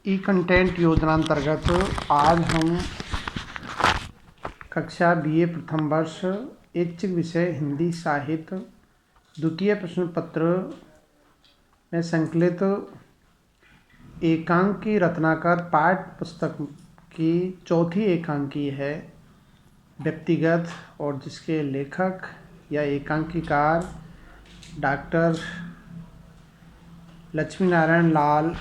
ई content योजना अंतर्गत आज हम कक्षा बीए प्रथम वर्ष ऐच्छिक विषय हिंदी साहित्य द्वितीय प्रश्न पत्र में संकलित एकांकी रत्नाकर पाठ्य पुस्तक की चौथी एकांकी है व्यक्तिगत, और जिसके लेखक या एकांकीकार डॉक्टर लक्ष्मी नारायण लाल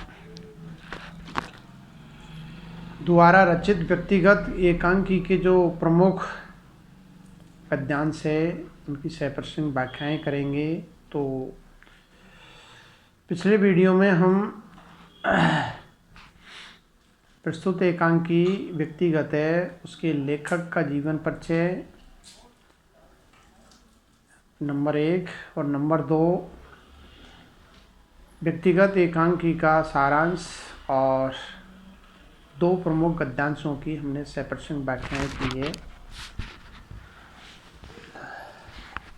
द्वारा रचित व्यक्तिगत एकांकी के जो प्रमुख पद्यांश है उनकी सप्रश्न व्याख्याएं करेंगे। तो पिछले वीडियो में हम प्रस्तुत एकांकी व्यक्तिगत है, उसके लेखक का जीवन परिचय नंबर 1 और नंबर 2 व्यक्तिगत एकांकी का सारांश और 2 प्रमुख गद्यांशों की हमने सप्रश्न व्याख्याएं की है।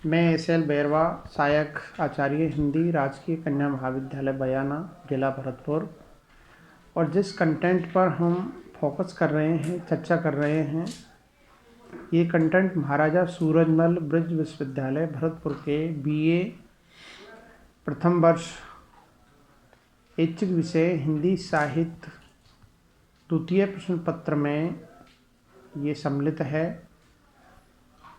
मैं एस.एल. बैरवा, सहायक आचार्य हिंदी, राजकीय कन्या महाविद्यालय बयाना, जिला भरतपुर। और जिस कंटेंट पर हम फोकस कर रहे हैं, चर्चा कर रहे हैं, ये कंटेंट महाराजा सूरजमल ब्रज विश्वविद्यालय भरतपुर के बीए प्रथम वर्ष ऐच्छिक विषय हिंदी साहित्य द्वितीय प्रश्न पत्र में ये सम्मिलित है।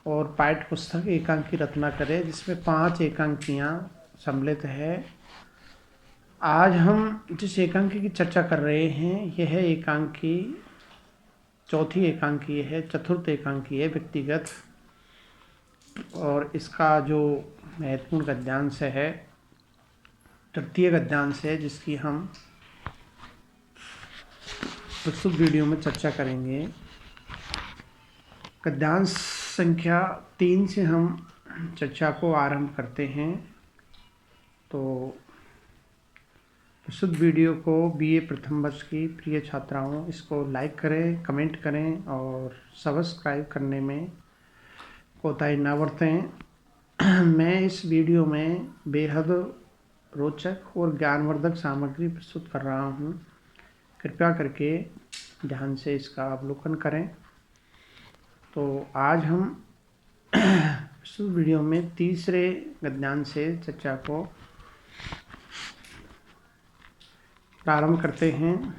और पाठ्य पुस्तक एकांकी रत्नाकर है, जिसमें 5 एकांकियाँ सम्मिलित है। आज हम जिस एकांकी की चर्चा कर रहे हैं यह है एकांकी चौथी एकांकी है, चतुर्थ एकांकी है व्यक्तिगत। और इसका जो महत्वपूर्ण गद्यांश है तृतीय गद्यांश है, जिसकी हम प्रस्तुत वीडियो में चर्चा करेंगे। गद्यांश संख्या 3 से हम चर्चा को आरंभ करते हैं। तो प्रस्तुत वीडियो को बीए प्रथम वर्ष की प्रिय छात्राओं इसको लाइक करें, कमेंट करें और सब्सक्राइब करने में कोताही न बरतें। मैं इस वीडियो में बेहद रोचक और ज्ञानवर्धक सामग्री प्रस्तुत कर रहा हूँ, कृपया करके ध्यान से इसका अवलोकन करें। तो आज हम इस वीडियो में तीसरे गद्यांश से चर्चा को प्रारंभ करते हैं।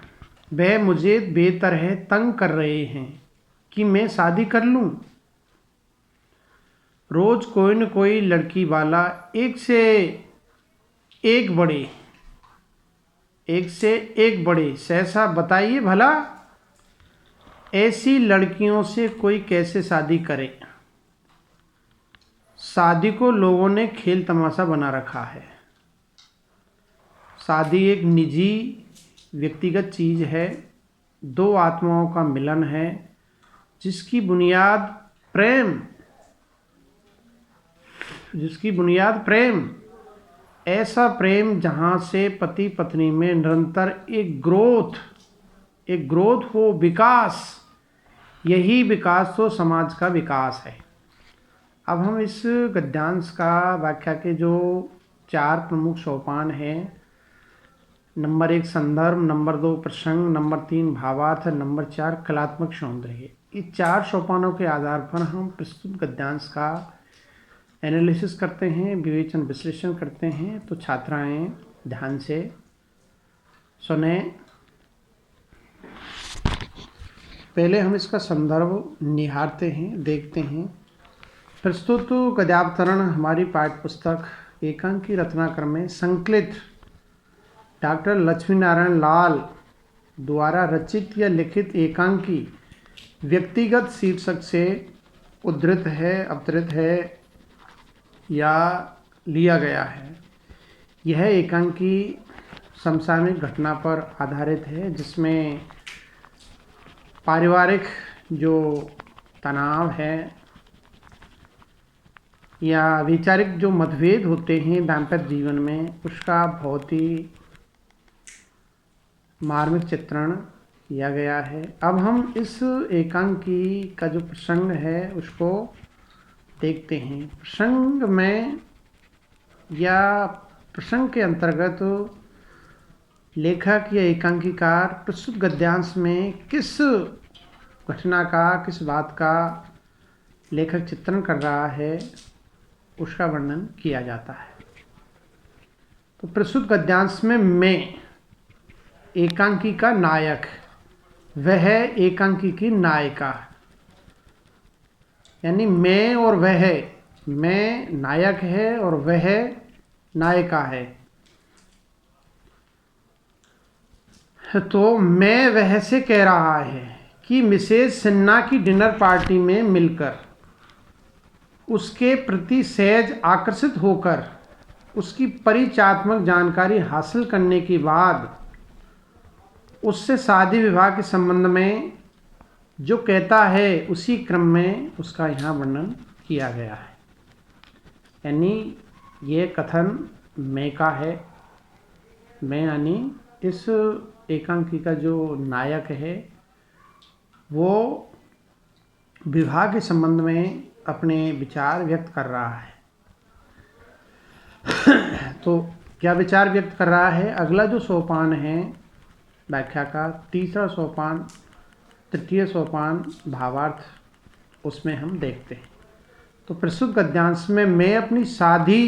वह मुझे बेतरह तंग कर रहे हैं कि मैं शादी कर लूं। रोज कोई न कोई लड़की वाला एक से एक बड़े सहसा बताइए भला, ऐसी लड़कियों से कोई कैसे शादी करे। शादी को लोगों ने खेल तमाशा बना रखा है। शादी एक निजी व्यक्तिगत चीज़ है, 2 आत्माओं का मिलन है, जिसकी बुनियाद प्रेम, ऐसा प्रेम जहाँ से पति पत्नी में निरंतर एक ग्रोथ हो, विकास। यही विकास तो समाज का विकास है। अब हम इस गद्यांश का व्याख्या के जो 4 प्रमुख सोपान हैं, नंबर 1 संदर्भ, नंबर 2 प्रसंग, नंबर 3 भावार्थ, नंबर 4 कलात्मक सौंदर्य, इस 4 सोपानों के आधार पर हम प्रस्तुत गद्यांश का एनालिसिस करते हैं, विवेचन विश्लेषण करते हैं। तो छात्राएं ध्यान से सुने। पहले हम इसका संदर्भ निहारते हैं, देखते हैं। प्रस्तुत गद्यावतरण हमारी पाठ्य पुस्तक एकांकी रत्नाकर में संकलित डॉक्टर लक्ष्मी नारायण लाल द्वारा रचित या लिखित एकांकी व्यक्तिगत शीर्षक से अवतरित है या लिया गया है। यह एकांकी समसामयिक घटना पर आधारित है, जिसमें पारिवारिक जो तनाव है या वैचारिक जो मतभेद होते हैं दाम्पत्य जीवन में, उसका बहुत ही मार्मिक चित्रण किया गया है। अब हम इस एकांकी का जो प्रसंग है उसको देखते हैं। प्रसंग में या प्रसंग के अंतर्गत लेखक या एकांकीकार प्रस्तुत गद्यांश में किस घटना का, किस बात का लेखक चित्रण कर रहा है, उसका वर्णन किया जाता है। तो प्रस्तुत गद्यांश में मैं एकांकी का नायक, वह एकांकी की नायिका, यानी मैं और वह, मैं नायक है और वह नायिका है। तो मैं वह से कह रहा है कि मिसेज सिन्हा की डिनर पार्टी में मिलकर उसके प्रति सहज आकर्षित होकर उसकी परिचयात्मक जानकारी हासिल करने के बाद उससे शादी विवाह के संबंध में जो कहता है उसी क्रम में उसका यहाँ वर्णन किया गया है। यानी ये कथन मैं का है। मैं यानी इस एकांकी का जो नायक है वो विवाह के संबंध में अपने विचार व्यक्त कर रहा है। तो क्या विचार व्यक्त कर रहा है? अगला जो सोपान है व्याख्या का, तीसरा सोपान, तृतीय सोपान भावार्थ, उसमें हम देखते हैं। तो प्रस्तुत गद्यांश में मैं अपनी शादी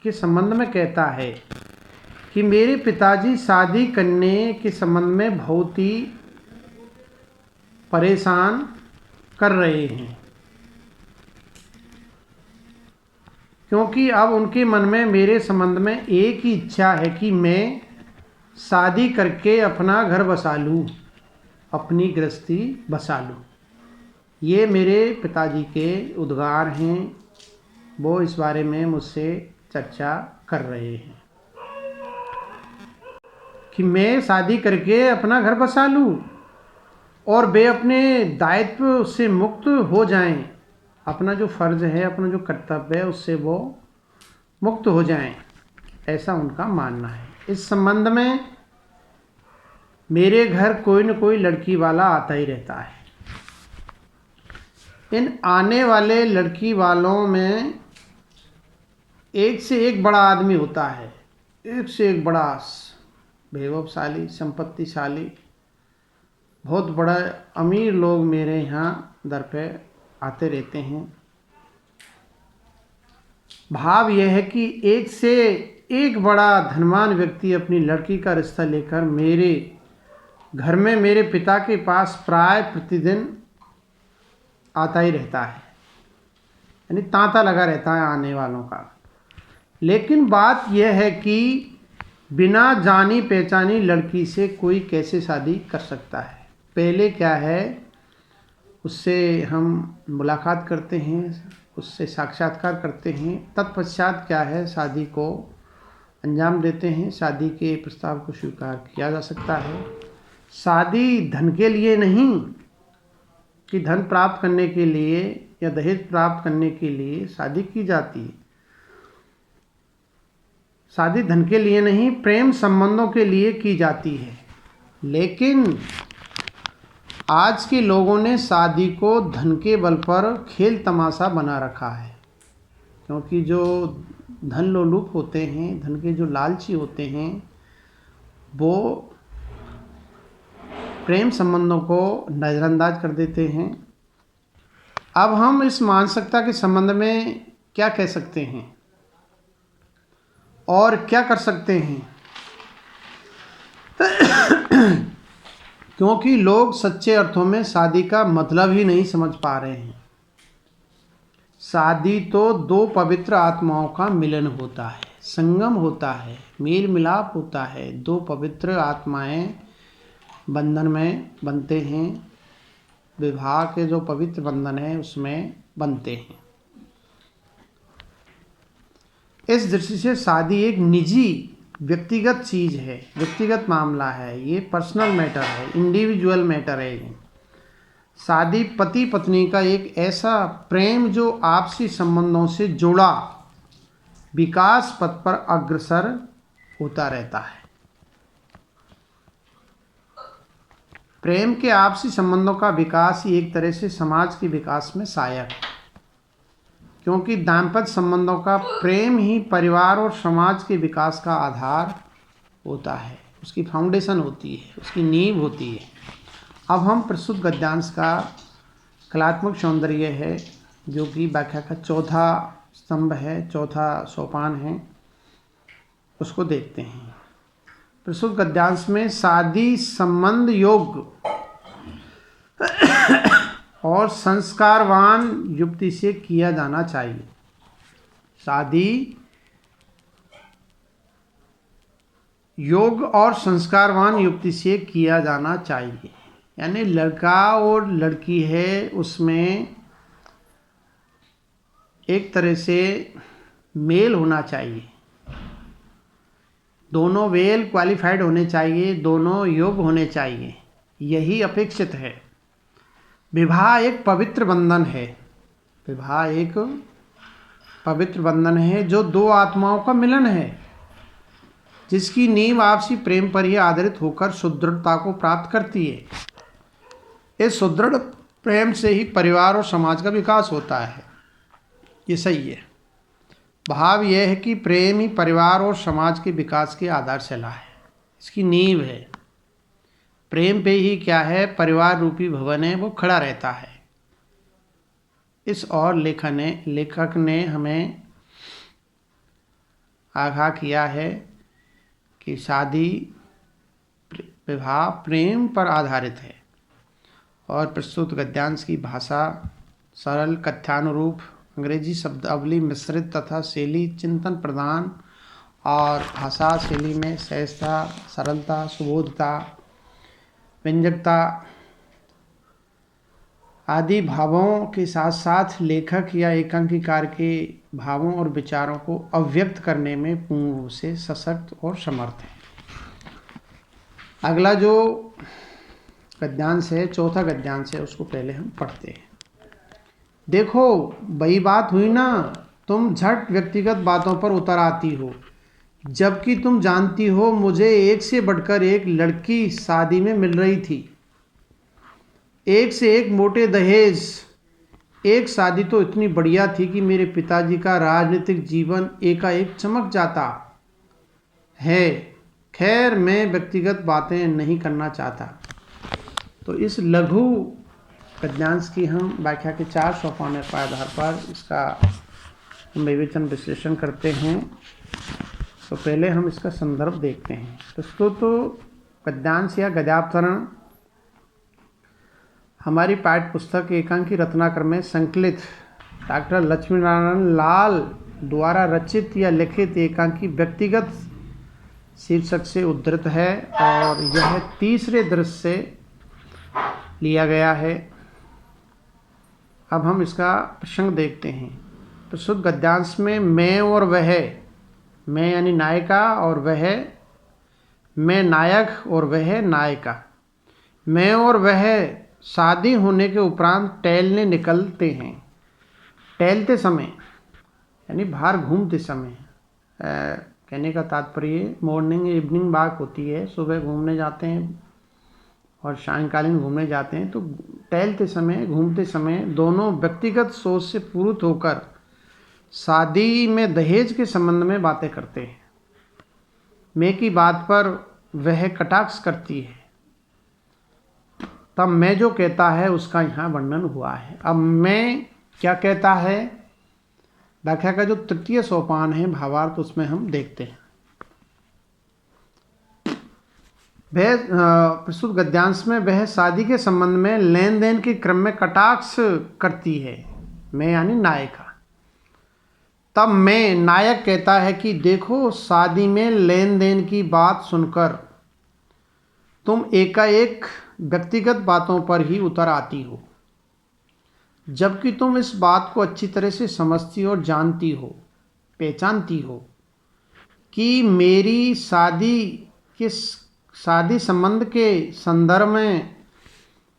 के संबंध में कहता है कि मेरे पिताजी शादी करने के संबंध में बहुत ही परेशान कर रहे हैं, क्योंकि अब उनके मन में मेरे संबंध में एक ही इच्छा है कि मैं शादी करके अपना घर बसा लूँ, अपनी गृहस्थी बसा लूँ। ये मेरे पिताजी के उद्गार हैं, वो इस बारे में मुझसे चर्चा कर रहे हैं कि मैं शादी करके अपना घर बसा लूँ और वे अपने दायित्व से मुक्त हो जाएं, अपना जो फर्ज है, अपना जो कर्तव्य है, उससे वो मुक्त हो जाएं, ऐसा उनका मानना है। इस संबंध में मेरे घर कोई न कोई लड़की वाला आता ही रहता है। इन आने वाले लड़की वालों में एक से एक बड़ा आदमी होता है, एक से एक बड़ा वैभवशाली, संपत्तिशाली, बहुत बड़ा अमीर लोग मेरे यहाँ दर पे आते रहते हैं। भाव यह है कि एक से एक बड़ा धनवान व्यक्ति अपनी लड़की का रिश्ता लेकर मेरे घर में मेरे पिता के पास प्राय प्रतिदिन आता ही रहता है, यानी तांता लगा रहता है आने वालों का। लेकिन बात यह है कि बिना जानी पहचानी लड़की से कोई कैसे शादी कर सकता है? पहले क्या है, उससे हम मुलाकात करते हैं, उससे साक्षात्कार करते हैं, तत्पश्चात क्या है, शादी को अंजाम देते हैं, शादी के प्रस्ताव को स्वीकार किया जा सकता है। शादी धन के लिए नहीं कि धन प्राप्त करने के लिए या दहेज प्राप्त करने के लिए शादी की जाती है। शादी धन के लिए नहीं, प्रेम संबंधों के लिए की जाती है। लेकिन आज के लोगों ने शादी को धन के बल पर खेल तमाशा बना रखा है, क्योंकि जो धन लोलुप होते हैं, धन के जो लालची होते हैं, वो प्रेम संबंधों को नज़रअंदाज कर देते हैं। अब हम इस मानसिकता के संबंध में क्या कह सकते हैं और क्या कर सकते हैं? क्योंकि लोग सच्चे अर्थों में शादी का मतलब ही नहीं समझ पा रहे हैं। शादी तो दो पवित्र आत्माओं का मिलन होता है, संगम होता है, मेल मिलाप होता है। दो पवित्र आत्माएं बंधन में बनते हैं, विवाह के जो पवित्र बंधन है उसमें बनते हैं। इस दृष्टि से शादी एक निजी व्यक्तिगत चीज़ है, व्यक्तिगत मामला है, ये पर्सनल मैटर है, इंडिविजुअल मैटर है। शादी पति पत्नी का एक ऐसा प्रेम जो आपसी संबंधों से जुड़ा विकास पथ पर अग्रसर होता रहता है। प्रेम के आपसी संबंधों का विकास ही एक तरह से समाज के विकास में सहायक है, क्योंकि दाम्पत्य संबंधों का प्रेम ही परिवार और समाज के विकास का आधार होता है। उसकी फाउंडेशन होती है, उसकी नींव होती है। अब हम प्रस्तुत गद्यांश का कलात्मक सौंदर्य है, जो कि व्याख्या का चौथा स्तंभ है, चौथा सोपान है, उसको देखते हैं। प्रस्तुत गद्यांश में शादी संबंध योग्य और संस्कारवान युक्ति से किया जाना चाहिए। शादी योग और संस्कारवान युक्ति से किया जाना चाहिए, यानी लड़का और लड़की है, उसमें एक तरह से मेल होना चाहिए, दोनों वेल क्वालिफाइड होने चाहिए, दोनों योग्य होने चाहिए, यही अपेक्षित है। विवाह एक पवित्र बंधन है, विवाह एक पवित्र बंधन है जो दो आत्माओं का मिलन है, जिसकी नींव आपसी प्रेम पर ही आधारित होकर सुदृढ़ता को प्राप्त करती है। इस सुदृढ़ प्रेम से ही परिवार और समाज का विकास होता है। ये सही है। भाव यह है कि प्रेम ही परिवार और समाज के विकास की आधारशिला है, इसकी नींव है। प्रेम पे ही क्या है, परिवार रूपी भवन है, वो खड़ा रहता है। इस और लेखक ने हमें आगाह किया है कि शादी विवाह प्रेम पर आधारित है और प्रस्तुत गद्यांश की भाषा सरल, कथ्यानुरूप, अंग्रेजी शब्दावली मिश्रित तथा शैली चिंतन प्रधान और भाषा शैली में सहजता, सरलता, सुबोधता, व्यंजकता आदि भावों के साथ साथ लेखक या एकांकीकार के भावों और विचारों को अभिव्यक्त करने में पूर्ण रूप से सशक्त और समर्थ है। अगला जो गद्यांश है, चौथा गद्यांश है, उसको पहले हम पढ़ते हैं। देखो वही बात हुई ना, तुम झट व्यक्तिगत बातों पर उतर आती हो, जबकि तुम जानती हो मुझे एक से बढ़कर एक लड़की शादी में मिल रही थी, एक से एक मोटे दहेज। एक शादी तो इतनी बढ़िया थी कि मेरे पिताजी का राजनीतिक जीवन एकाएक चमक जाता है। खैर मैं व्यक्तिगत बातें नहीं करना चाहता। तो इस लघु गद्यांश की हम व्याख्या के 4 सोपानों के आधार पर इसका हम विवेचन विश्लेषण करते हैं। तो पहले हम इसका संदर्भ देखते हैं। प्रस्तुत गद्यांश या गद्यावतरण हमारी पाठ्य पुस्तक एकांकी रत्नाकर में संकलित डॉक्टर लक्ष्मीनारायण लाल द्वारा रचित या लिखित एकांकी व्यक्तिगत शीर्षक से उद्धृत है और यह तीसरे दृश्य से लिया गया है। अब हम इसका प्रसंग देखते हैं। प्रस्तुत गद्यांश में मैं और वह, मैं यानी नायिका और वह, मैं नायक और वह नायिका, मैं और वह शादी होने के उपरांत टहलने निकलते हैं। टहलते समय यानी बाहर घूमते समय, कहने का तात्पर्य मॉर्निंग इवनिंग वॉक होती है, सुबह घूमने जाते हैं और सायंकालीन घूमने जाते हैं। तो टहलते समय, घूमते समय दोनों व्यक्तिगत सोच से पूरित होकर शादी में दहेज के संबंध में बातें करते हैं। मैं की बात पर वह कटाक्ष करती है। तब मैं जो कहता है उसका यहाँ वर्णन हुआ है। अब मैं क्या कहता है, व्याख्या का जो तृतीय सोपान है भावार्थ, उसमें हम देखते हैं। वह प्रस्तुत गद्यांश में वह शादी के संबंध में लेन देन के क्रम में कटाक्ष करती है, मैं यानी नायिका। तब मैं नायक कहता है कि देखो शादी में लेन देन की बात सुनकर तुम एकाएक व्यक्तिगत बातों पर ही उतर आती हो, जबकि तुम इस बात को अच्छी तरह से समझती और जानती हो, पहचानती हो कि मेरी शादी संबंध के संदर्भ में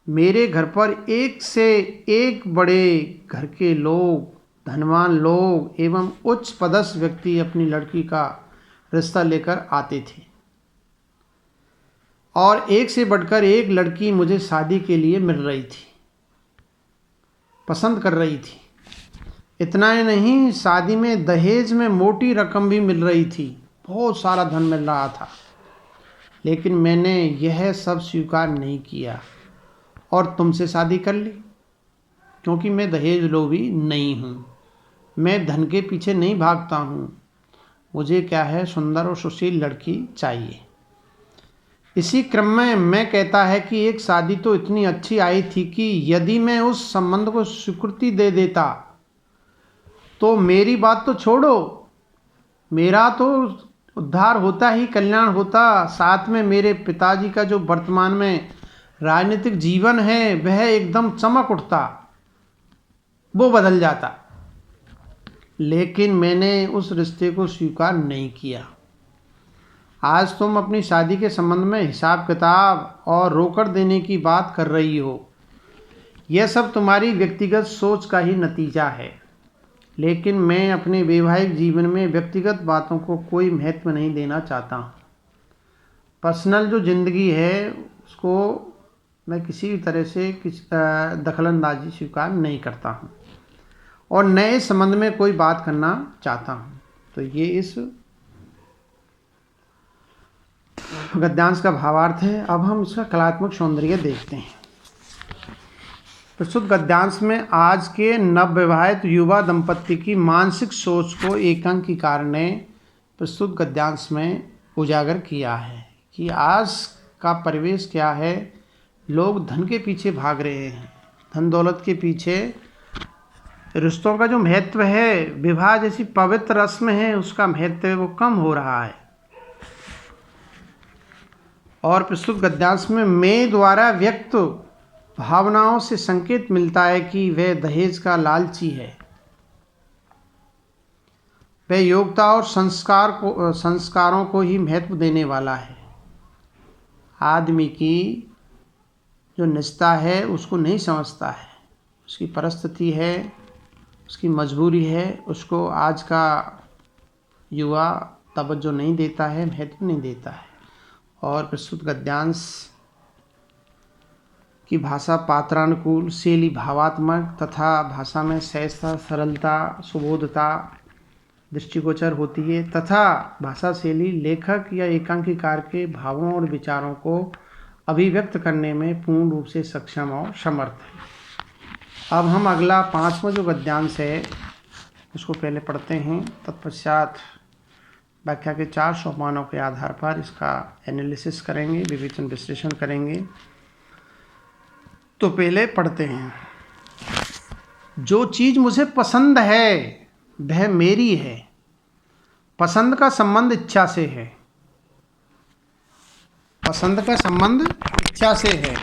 मेरे घर पर एक से एक बड़े घर के लोग, धनवान लोग एवं उच्च पदस्थ व्यक्ति अपनी लड़की का रिश्ता लेकर आते थे और एक से बढ़कर एक लड़की मुझे शादी के लिए मिल रही थी, पसंद कर रही थी। इतना ही नहीं, शादी में दहेज में मोटी रकम भी मिल रही थी, बहुत सारा धन मिल रहा था। लेकिन मैंने यह सब स्वीकार नहीं किया और तुमसे शादी कर ली, क्योंकि मैं दहेज लोभी नहीं हूँ। मैं धन के पीछे नहीं भागता हूँ। मुझे क्या है, सुंदर और सुशील लड़की चाहिए। इसी क्रम में मैं कहता है कि एक शादी तो इतनी अच्छी आई थी कि यदि मैं उस संबंध को स्वीकृति दे देता तो मेरी बात तो छोड़ो, मेरा तो उद्धार होता ही कल्याण होता। साथ में मेरे पिताजी का जो वर्तमान में राजनीतिक जीवन है वह एकदम चमक उठता, वो बदल जाता। लेकिन मैंने उस रिश्ते को स्वीकार नहीं किया। आज तुम अपनी शादी के संबंध में हिसाब किताब और रोकड़ देने की बात कर रही हो। यह सब तुम्हारी व्यक्तिगत सोच का ही नतीजा है। लेकिन मैं अपने वैवाहिक जीवन में व्यक्तिगत बातों को कोई महत्व नहीं देना चाहता हूँ। पर्सनल जो ज़िंदगी है उसको मैं किसी भी तरह से दखलंदाजी स्वीकार नहीं करता हूँ और नए संबंध में कोई बात करना चाहता हूँ। तो ये इस गद्यांश का भावार्थ है। अब हम इसका कलात्मक सौंदर्य देखते हैं। प्रस्तुत गद्यांश में आज के नवविवाहित युवा दंपत्ति की मानसिक सोच को एकांकीकार ने प्रस्तुत गद्यांश में उजागर किया है कि आज का परिवेश क्या है। लोग धन के पीछे भाग रहे हैं, धन दौलत के पीछे। रिश्तों का जो महत्व है, विवाह जैसी पवित्र रस्म है, उसका महत्व वो कम हो रहा है। और प्रस्तुत गद्यांश में मैं द्वारा व्यक्त भावनाओं से संकेत मिलता है कि वह दहेज का लालची है। वह योग्यता और संस्कारों को ही महत्व देने वाला है। आदमी की जो निजता है उसको नहीं समझता है, उसकी परिस्थिति है, उसकी मजबूरी है, उसको आज का युवा तवज्जो नहीं देता है, महत्व नहीं देता है। और प्रस्तुत गद्यांश की भाषा पात्रानुकूल, शैली भावात्मक तथा भाषा में सहजता, सरलता, सुबोधता दृष्टिगोचर होती है तथा भाषा शैली लेखक या एकांकीकार के भावों और विचारों को अभिव्यक्त करने में पूर्ण रूप से सक्षम और समर्थ है। अब हम अगला 5वां जो गद्यांश है उसको पहले पढ़ते हैं, तत्पश्चात व्याख्या के 4 सोपानों के आधार पर इसका एनालिसिस करेंगे, विवेचन विश्लेषण करेंगे। तो पहले पढ़ते हैं। जो चीज़ मुझे पसंद है वह मेरी है। पसंद का संबंध इच्छा से है। पसंद का संबंध इच्छा से है।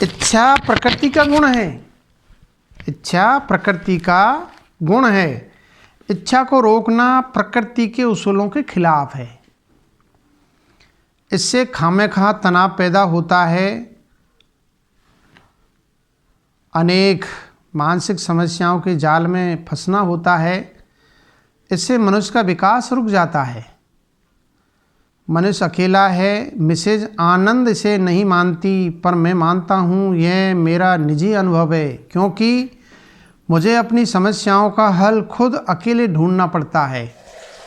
इच्छा प्रकृति का गुण है। इच्छा प्रकृति का गुण है। इच्छा को रोकना प्रकृति के उसूलों के खिलाफ है। इससे खामेखा तनाव पैदा होता है, अनेक मानसिक समस्याओं के जाल में फंसना होता है। इससे मनुष्य का विकास रुक जाता है। मनुष्य अकेला है। मिसेज आनंद इसे नहीं मानती, पर मैं मानता हूँ। यह मेरा निजी अनुभव है, क्योंकि मुझे अपनी समस्याओं का हल खुद अकेले ढूंढना पड़ता है।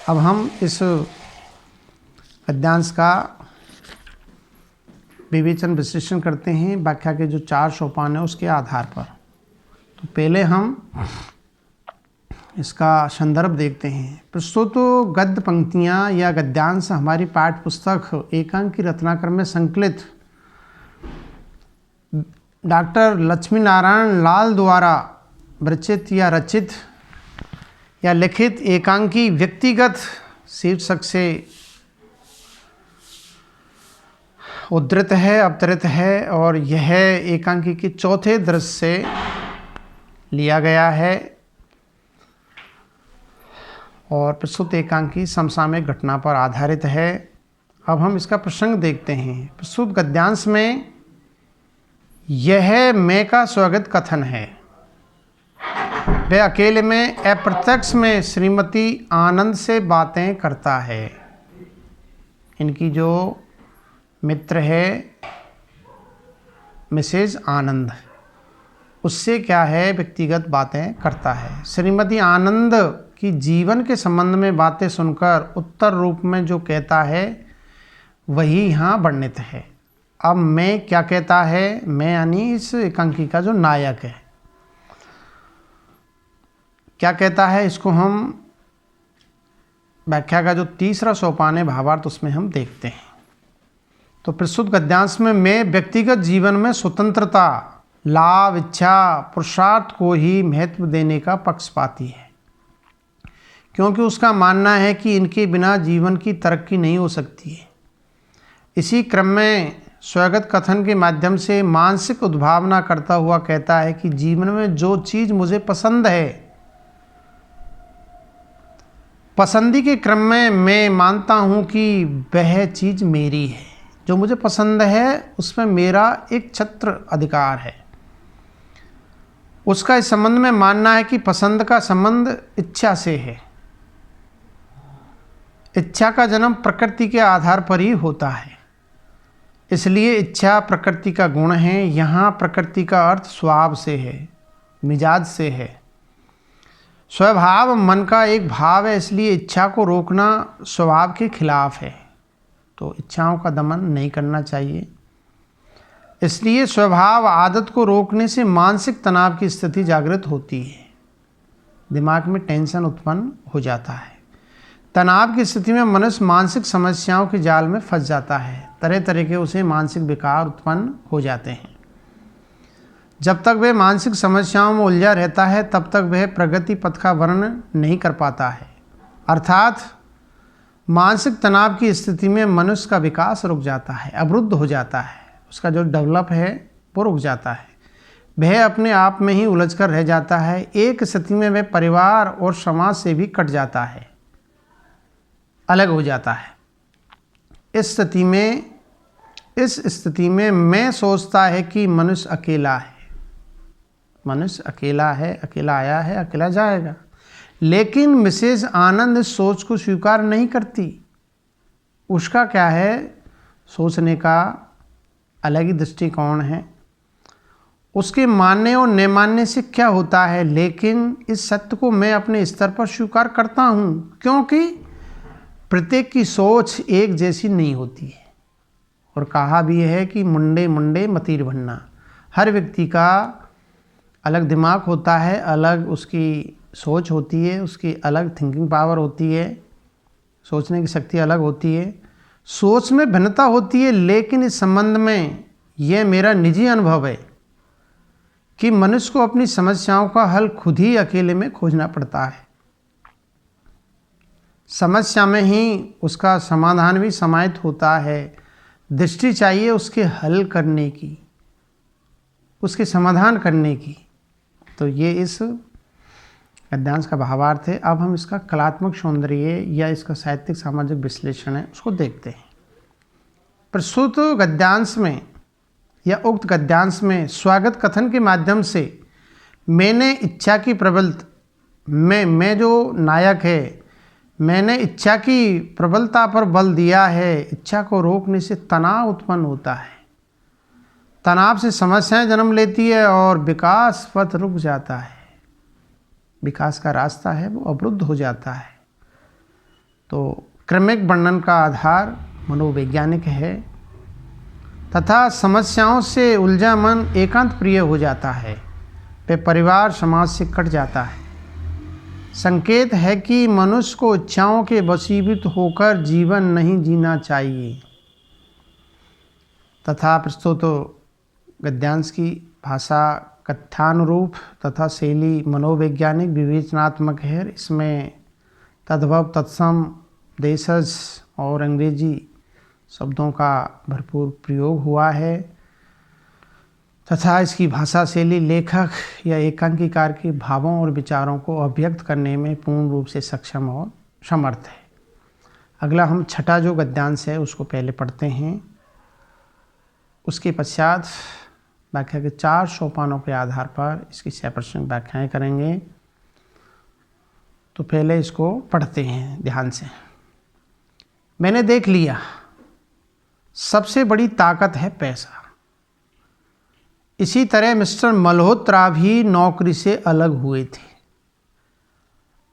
अब हम इस गद्यांश का विवेचन विश्लेषण करते हैं व्याख्या के जो 4 सोपान है उसके आधार पर। तो पहले हम इसका संदर्भ देखते हैं। प्रस्तुत गद्य पंक्तियाँ या गद्यांश हमारी पाठ्य पुस्तक एकांकी रत्नाकर में संकलित डॉक्टर लक्ष्मी नारायण लाल द्वारा विरचित या रचित या लिखित एकांकी व्यक्तिगत शीर्षक से उद्धृत है, अवतरित है और यह एकांकी के 4थे दृश्य से लिया गया है और प्रस्तुत एकांकी समसामयिक घटना पर आधारित है। अब हम इसका प्रसंग देखते हैं। प्रस्तुत गद्यांश में यह मैं का स्वागत कथन है। वह अकेले में अप्रत्यक्ष में श्रीमती आनंद से बातें करता है। इनकी जो मित्र है मिसेज आनंद, उससे क्या है, व्यक्तिगत बातें करता है। श्रीमती आनंद की जीवन के संबंध में बातें सुनकर उत्तर रूप में जो कहता है वही यहाँ वर्णित है। अब मैं क्या कहता है, मैं यानी इस एकांकी का जो नायक है क्या कहता है, इसको हम व्याख्या का जो तीसरा सोपान है भावार्थ, उसमें हम देखते हैं। तो प्रस्तुत गद्यांश में मैं व्यक्तिगत जीवन में स्वतंत्रता, लाभ, इच्छा, पुरुषार्थ को ही महत्व देने का पक्षपाती है, क्योंकि उसका मानना है कि इनके बिना जीवन की तरक्की नहीं हो सकती है। इसी क्रम में स्वगत कथन के माध्यम से मानसिक उद्भावना करता हुआ कहता है कि जीवन में जो चीज़ मुझे पसंद है, पसंदी के क्रम में मैं मानता हूँ कि वह चीज़ मेरी है। जो मुझे पसंद है उसमें मेरा एक छत्र अधिकार है। उसका इस संबंध में मानना है कि पसंद का संबंध इच्छा से है। इच्छा का जन्म प्रकृति के आधार पर ही होता है, इसलिए इच्छा प्रकृति का गुण है। यहाँ प्रकृति का अर्थ स्वभाव से है, मिजाज से है। स्वभाव मन का एक भाव है, इसलिए इच्छा को रोकना स्वभाव के खिलाफ है। तो इच्छाओं का दमन नहीं करना चाहिए। इसलिए स्वभाव आदत को रोकने से मानसिक तनाव की स्थिति जागृत होती है, दिमाग में टेंशन उत्पन्न हो जाता है। तनाव की स्थिति में मनुष्य मानसिक समस्याओं के जाल में फंस जाता है। तरह तरह के उसे मानसिक विकार उत्पन्न हो जाते हैं। जब तक वह मानसिक समस्याओं में उलझा रहता है तब तक वह प्रगति पथ का वर्णन नहीं कर पाता है। अर्थात मानसिक तनाव की स्थिति में मनुष्य का विकास रुक जाता है, अवरुद्ध हो जाता है। उसका जो डेवलप है वो रुक जाता है। वह अपने आप में ही उलझ कर रह जाता है। एक स्थिति में वह परिवार और समाज से भी कट जाता है, अलग हो जाता है। इस स्थिति में मैं सोचता है कि मनुष्य अकेला है। मनुष्य अकेला है, अकेला आया है, अकेला जाएगा। लेकिन मिसेज आनंद इस सोच को स्वीकार नहीं करती। उसका क्या है, सोचने का अलग ही दृष्टिकोण है। उसके मानने और न मानने से क्या होता है, लेकिन इस सत्य को मैं अपने स्तर पर स्वीकार करता हूँ, क्योंकि प्रत्येक की सोच एक जैसी नहीं होती है। और कहा भी है कि मुंडे मुंडे मतीर भन्ना। हर व्यक्ति का अलग दिमाग होता है, अलग उसकी सोच होती है, उसकी अलग थिंकिंग पावर होती है, सोचने की शक्ति अलग होती है, सोच में भिन्नता होती है। लेकिन इस संबंध में यह मेरा निजी अनुभव है कि मनुष्य को अपनी समस्याओं का हल खुद ही अकेले में खोजना पड़ता है। समस्या में ही उसका समाधान भी समाहित होता है। दृष्टि चाहिए उसके हल करने की, उसके समाधान करने की। तो ये इस गद्यांश का भावार्थ है। अब हम इसका कलात्मक सौंदर्य या इसका साहित्यिक सामाजिक विश्लेषण है उसको देखते हैं। प्रस्तुत गद्यांश में या उक्त गद्यांश में स्वागत कथन के माध्यम से मैंने इच्छा की प्रबलता, मैं जो नायक है, मैंने इच्छा की प्रबलता पर बल दिया है। इच्छा को रोकने से तनाव उत्पन्न होता है, तनाव से समस्याएं जन्म लेती है और विकास पथ रुक जाता है। विकास का रास्ता है वो अवरुद्ध हो जाता है। तो क्रमिक वर्णन का आधार मनोवैज्ञानिक है तथा समस्याओं से उलझा मन एकांत प्रिय हो जाता है। वह परिवार समाज से कट जाता है। संकेत है कि मनुष्य को इच्छाओं के वशीभूत होकर जीवन नहीं जीना चाहिए। तथा प्रस्तुत गद्यांश की भाषा कथानुरूप तथा शैली मनोवैज्ञानिक विवेचनात्मक है। इसमें तद्भव, तत्सम, देशज और अंग्रेजी शब्दों का भरपूर प्रयोग हुआ है तथा इसकी भाषा शैली लेखक या एकांकीकार के भावों और विचारों को अभिव्यक्त करने में पूर्ण रूप से सक्षम और समर्थ है। अगला हम छठा जो गद्यांश है उसको पहले पढ़ते हैं। उसके पश्चात व्याख्या के 4 सोपानों के आधार पर इसकी 6% व्याख्याएं करेंगे। तो पहले इसको पढ़ते हैं ध्यान से। मैंने देख लिया, सबसे बड़ी ताकत है पैसा। इसी तरह मिस्टर मल्होत्रा भी नौकरी से अलग हुए थे।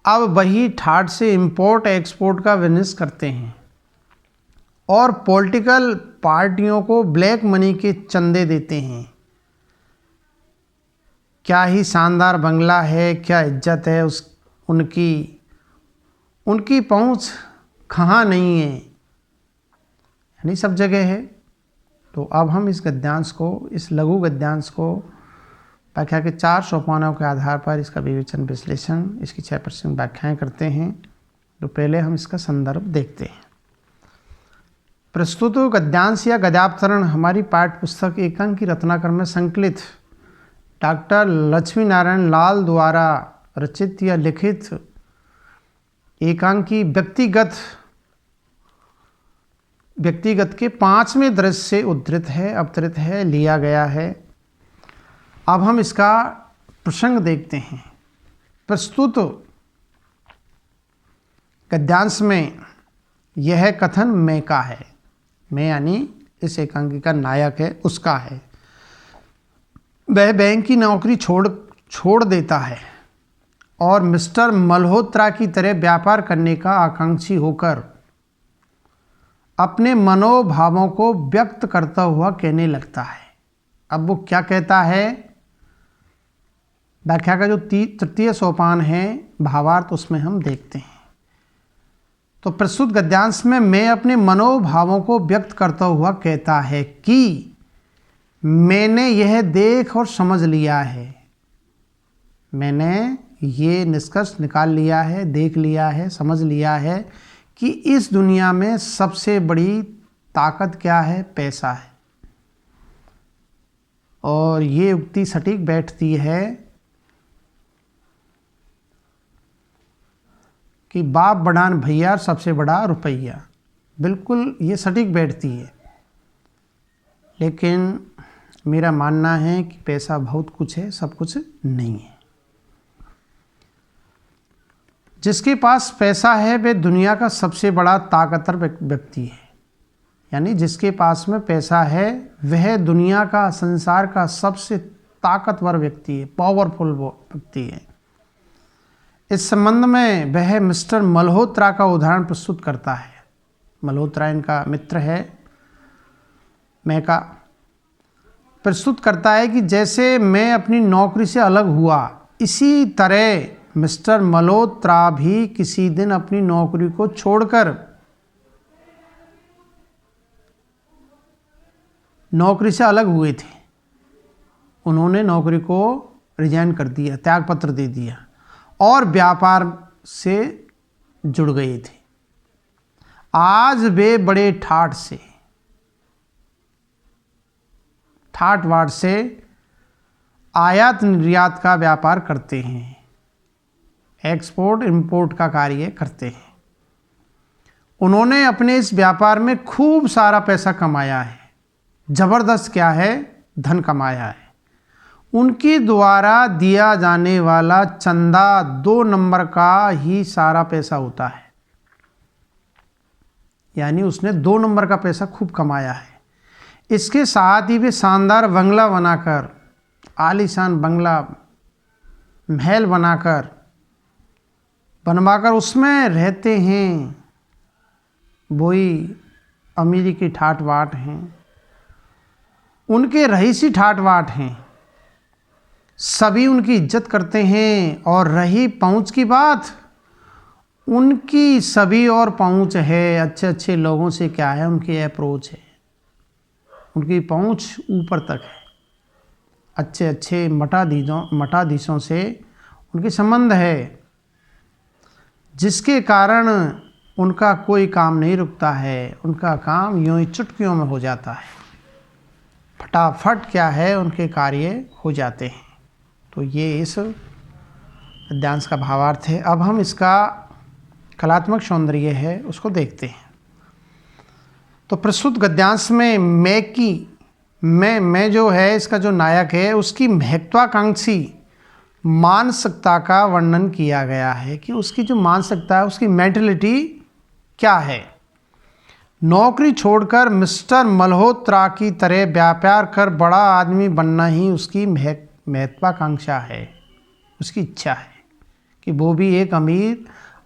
अब वही ठाट से इंपोर्ट एक्सपोर्ट का बिजनेस करते हैं और पॉलिटिकल पार्टियों को ब्लैक मनी के चंदे देते हैं। क्या ही शानदार बंगला है, क्या इज्जत है उनकी पहुंच कहाँ नहीं है, यानी सब जगह है। तो अब हम इस गद्यांश को, इस लघु गद्यांश को व्याख्या के 4 सोपानों के आधार पर इसका विवेचन विश्लेषण, इसकी 6% व्याख्याएं करते हैं। तो पहले हम इसका संदर्भ देखते हैं। प्रस्तुत गद्यांश या गद्यावतरण हमारी पाठ्य पुस्तक एकांकी रत्नाकर में संकलित डॉक्टर लक्ष्मी नारायण लाल द्वारा रचित या लिखित एकांकी व्यक्तिगत के 5वें दृश्य से उद्धृत है, अवतरित है, लिया गया है। अब हम इसका प्रसंग देखते हैं। प्रस्तुत गद्यांश में यह कथन मैं का है, मैं यानी इस एकांकी का नायक है, उसका है। वह बैंक की नौकरी छोड़ देता है और मिस्टर मल्होत्रा की तरह व्यापार करने का आकांक्षी होकर अपने मनोभावों को व्यक्त करता हुआ कहने लगता है। अब वो क्या कहता है? व्याख्या का जो तृतीय सोपान है भावार्थ, उसमें हम देखते हैं। तो प्रस्तुत गद्यांश में मैं अपने मनोभावों को व्यक्त करता हुआ कहता है कि मैंने यह देख और समझ लिया है, मैंने ये निष्कर्ष निकाल लिया है, देख लिया है, समझ लिया है कि इस दुनिया में सबसे बड़ी ताकत क्या है? पैसा है। और ये उक्ति सटीक बैठती है कि बाप बढ़ान भैया सबसे बड़ा रुपया, बिल्कुल ये सटीक बैठती है। लेकिन मेरा मानना है कि पैसा बहुत कुछ है, सब कुछ नहीं है। जिसके पास पैसा है वह दुनिया का सबसे बड़ा ताकतवर व्यक्ति है, यानी जिसके पास में पैसा है वह दुनिया का, संसार का सबसे ताकतवर व्यक्ति है, पावरफुल व्यक्ति है। इस संबंध में वह मिस्टर मल्होत्रा का उदाहरण प्रस्तुत करता है। मल्होत्रा इनका मित्र है, मैं का प्रस्तुत करता है कि जैसे मैं अपनी नौकरी से अलग हुआ, इसी तरह मिस्टर मल्होत्रा भी किसी दिन अपनी नौकरी को छोड़कर नौकरी से अलग हुए थे। उन्होंने नौकरी को रिजाइन कर दिया, त्यागपत्र दे दिया और व्यापार से जुड़ गए थे। आज वे बड़े ठाट से आयात निर्यात का व्यापार करते हैं, एक्सपोर्ट इंपोर्ट का कार्य करते हैं। उन्होंने अपने इस व्यापार में खूब सारा पैसा कमाया है, जबरदस्त क्या है, धन कमाया है। उनके द्वारा दिया जाने वाला चंदा 2 नंबर का ही सारा पैसा होता है, यानी उसने 2 नंबर का पैसा खूब कमाया है। इसके साथ ही वे शानदार बंगला बनाकर, आलीशान बंगला, महल बनवाकर उसमें रहते हैं। वही अमीरी की ठाट बाट हैं, उनके रईसी ठाट बाट हैं, सभी उनकी इज्जत करते हैं। और रही पहुंच की बात, उनकी सभी और पहुंच है, अच्छे अच्छे लोगों से क्या है, उनकी अप्रोच है, उनकी पहुंच ऊपर तक है। अच्छे अच्छे मठाधीशों से उनके संबंध है, जिसके कारण उनका कोई काम नहीं रुकता है, उनका काम यूं ही चुटकियों में हो जाता है, फटाफट क्या है, उनके कार्य हो जाते हैं। तो ये इस गद्यांश का भावार्थ है। अब हम इसका कलात्मक सौंदर्य है उसको देखते हैं। तो प्रस्तुत गद्यांश में मैं जो है, इसका जो नायक है, उसकी महत्वाकांक्षी मानसिकता का वर्णन किया गया है कि उसकी जो मानसिकता है, उसकी मेंटलिटी क्या है। नौकरी छोड़कर मिस्टर मल्होत्रा की तरह व्यापार कर बड़ा आदमी बनना ही उसकी महत्वाकांक्षा है, उसकी इच्छा है कि वो भी एक अमीर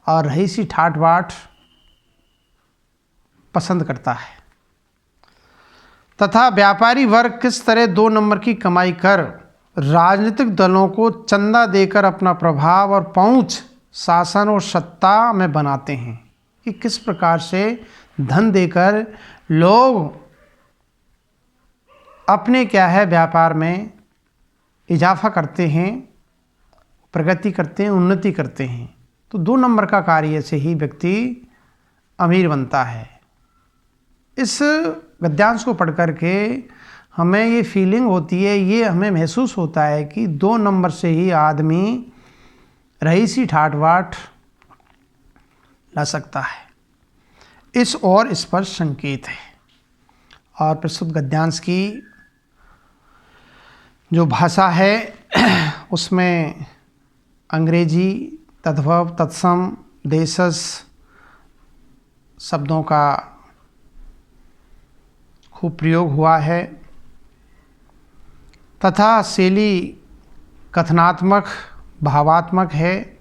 और रईसी ठाट बाट पसंद करता है। तथा व्यापारी वर्ग किस तरह 2 नंबर की कमाई कर राजनीतिक दलों को चंदा देकर अपना प्रभाव और पहुंच शासन और सत्ता में बनाते हैं, कि किस प्रकार से धन देकर लोग अपने क्या है व्यापार में इजाफा करते हैं, प्रगति करते हैं, उन्नति करते हैं। तो 2 नंबर का कार्य से ही व्यक्ति अमीर बनता है। इस गद्यांश को पढ़ कर के हमें ये फीलिंग होती है, ये हमें महसूस होता है कि 2 नंबर से ही आदमी रईसी ठाट बाट ला सकता है। इस और स्पष्ट संकेत है। और प्रस्तुत गद्यांश की जो भाषा है उसमें अंग्रेजी तद्भव, तत्सम, देशज शब्दों का खूब प्रयोग हुआ है तथा शैली कथनात्मक, भावात्मक है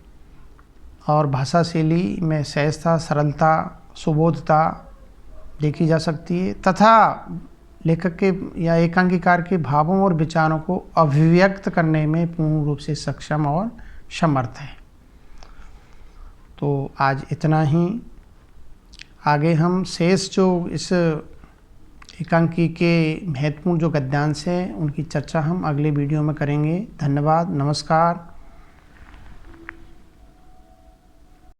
और भाषा शैली में सहजता, सरलता, सुबोधता देखी जा सकती है तथा लेखक के या एकांकीकार के भावों और विचारों को अभिव्यक्त करने में पूर्ण रूप से सक्षम और समर्थ है। तो आज इतना ही। आगे हम शेष जो इस एकांकी के महत्वपूर्ण जो गद्यांश हैं उनकी चर्चा हम अगले वीडियो में करेंगे। धन्यवाद, नमस्कार।